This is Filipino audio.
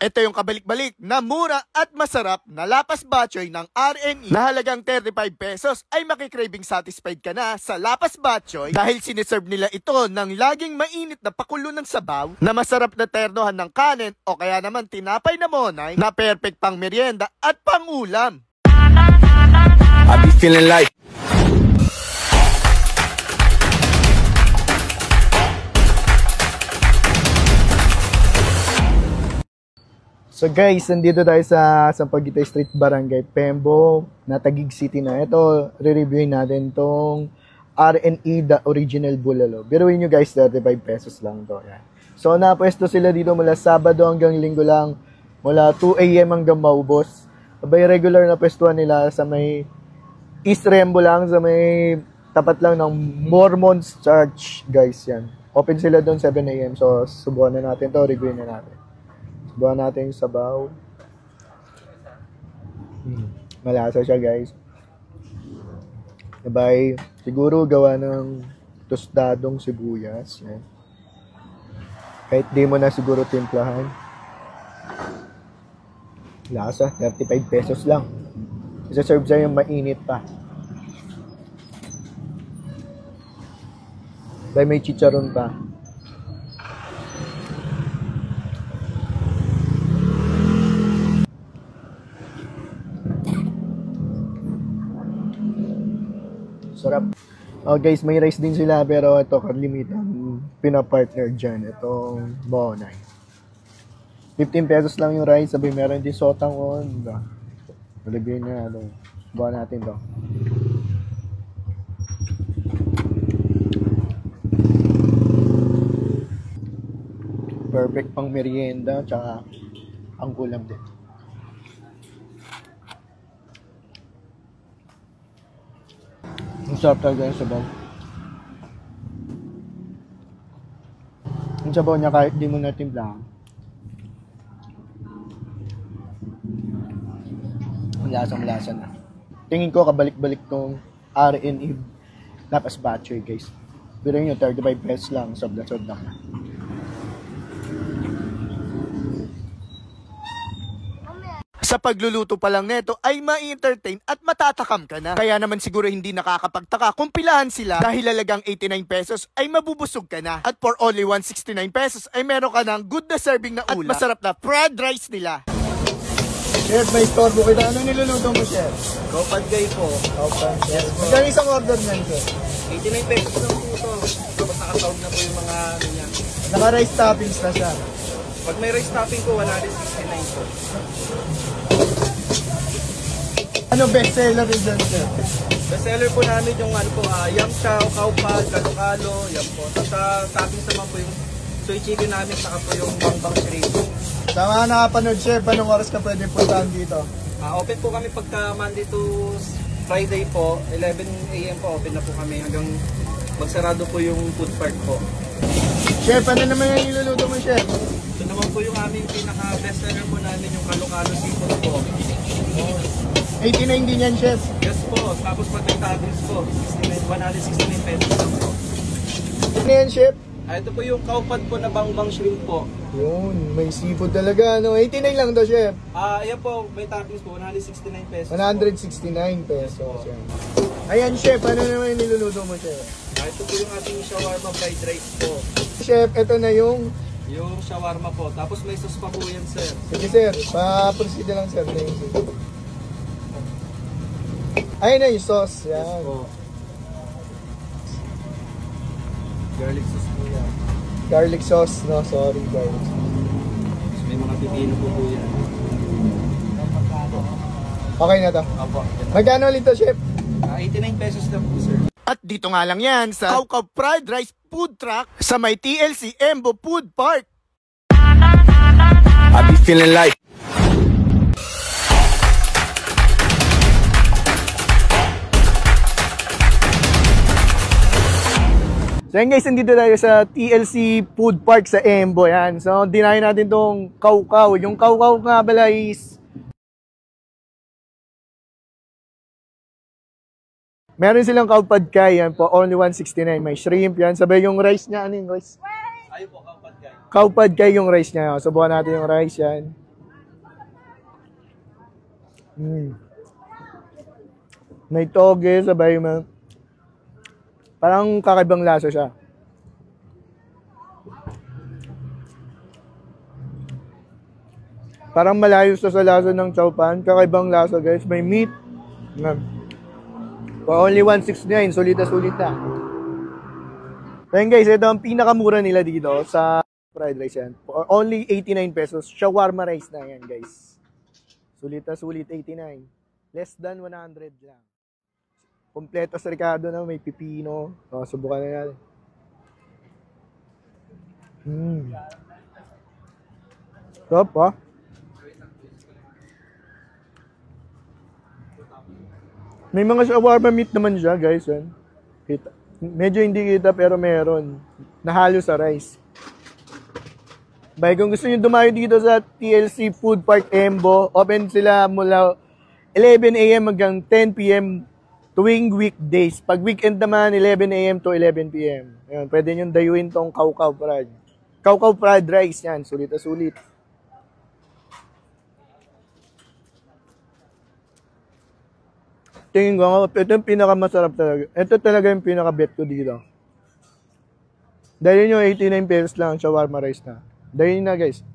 Ito yung kabalik-balik na mura at masarap na lapas batchoy ng RNE na halagang 35 pesos ay makikraving satisfied ka na sa lapas batchoy dahil siniserve nila ito ng laging mainit na pakulo ng sabaw na masarap na ternohan ng kanin o kaya naman tinapay na monay na perfect pang merienda at pang ulam. I be feeling like So guys, nandito tayo sa Sampaguita Street, Barangay Pembo, na Taguig City na. Ito, re-reviewin natin tong RNE, the original bulalo. Biruin nyo guys, 35 pesos lang to. Yan. So napwesto sila dito mula Sabado hanggang Linggo lang, mula 2 AM hanggang maubos. Abay, regular na pwestuhan nila sa may East Rembo lang, sa may tapat lang ng Mormons Church, guys. Yan. Open sila doon 7 AM. So subukan na natin to, reviewin na natin. Buwan natin yung sabaw. Malasa siya guys. Sabay, siguro gawa ng tostadong sibuyas. Yan. Kahit di mo na siguro timplahan. Lasa, 35 pesos lang. Isa-serve sa'yo yung mainit pa. Sabay, may chicharon pa. Sarap. Oh guys, may rice din sila pero ito kalimitan pinapartner dyan. Itong monay. 15 pesos lang yung rice. Sabi meron din sotang on. Malagyan niya. Buwan natin to. Perfect pang merienda. Tsaka ang kulam din. Ang sarap talaga yung sabaw. Yung sabaw niya kahit di mo na timpla. Lasang-lasa na. Tingin ko kabalik-balik tong RNE lapas batchoy guys. Pero yun 35 pesos lang. Sobra-sobra na. Sa pagluluto pa lang neto ay ma-entertain at matatakam ka na. Kaya naman siguro hindi nakakapagtaka kung pilahan sila dahil halagang 89 pesos ay mabubusog ka na. At for only 169 pesos ay meron ka ng good na serving na ulam at masarap na fried rice nila. Chef, may storbo kita. Ano niluluto mo, Chef? Kaupadgay po. Kaupadgay. Yes, magkano isang order niyan, Chef? 89 pesos lang po ito. Tapos nakasawag na po yung mga niya. Naka-rice toppings na siya. Pag may rice topping ko, 169 po. Ano best seller rin dyan, Chef? Best seller po namin yung ano po, yam chow, kaupad, kalo-kalo, yan po. Tapos toppings naman po yung soy chicken namin, saka po yung bangbang shrimp. Sa mga nakapanood, Chef, anong oras ka pwede puntahan dito? Open po kami pagka Monday to Friday po, 11 AM po, open na po kami hanggang magsarado po yung food park po. Chef, ano naman yung niluluto mo, Chef? Ito naman po yung aming pinaka-best seller po namin, yung kalo-kalo seafood po. 89 din yan, Chef. Yes po, tapos pag may toppings po, 169 pesos lang po. Ano yan, Chef? Ito po yung kaupad po na bangbang shrimp po. Yun, may seafood talaga, no? 89 lang to, Chef. Ayan po, may toppings po, 169 pesos 169 pesos. Yan. Ayan, Chef, ano naman yung niluluto mo, Chef? Ito po yung ating shawarma fried rice po. Chef, ito na yung shawarma po, tapos may sauce pa po yan, sir. Sige, sir. Pa-proceed lang, sir. Thank you. Ayun na yung sauce. Yan. Yes po. Garlic sauce po yan. Garlic sauce, no? Sorry, guys. May mga pipino po yan. Okay na to. Opo. Magkano ulit to, Chef? 89 pesos lang po, sir. At dito nga lang yan sa Kaukaw Fried Rice Food Truck sa may TLC Embo Food Park. I be feeling like So yan guys, nandito tayo sa TLC Food Park sa Embo. Yan. So dinahin natin tong kaukaw. Yung kaukaw nga pala is meron silang kaupadkay. Yan po, only 169. May shrimp yan. Sabay yung rice niya. Ano yung rice? Ayun po, kaupadkay. Kaupadkay yung rice niya. Subukan natin yung rice yan. May toge, sabay parang kakaibang lasa siya. Parang malayo sa lasa ng chowpan. Kakaibang lasa, guys. May meat. For only 169, sulit na sulit na. Then guys, ito ang pinakamura nila dito sa fried rice yan. For only 89 pesos. Shawarma rice na yan, guys. Sulit na sulit, 89. Less than 100 lang. Kompleto sa Ricardo na, may pipino. O, subukan na yan. Top, ha? May mga shawarma meat naman siya, guys. Yan. Kita. Medyo hindi kita, pero meron. Nahalo sa rice. Bay, kung gusto nyo dumayo dito sa TLC Food Park Embo, open sila mula 11 a.m. hanggang 10 p.m. tuwing weekdays. Pag weekend naman, 11 a.m. to 11 p.m. Ayun, pwede nyo dayuin tong Kaukaw fried. Kaukaw fried rice yan. Sulit na sulit. Tingin ko, ito yung pinakamasarap talaga. Ito talaga yung pinaka-bet ko dito. Dahil nyo, 89 pesos lang ang shawarma rice na. Dahil na, guys.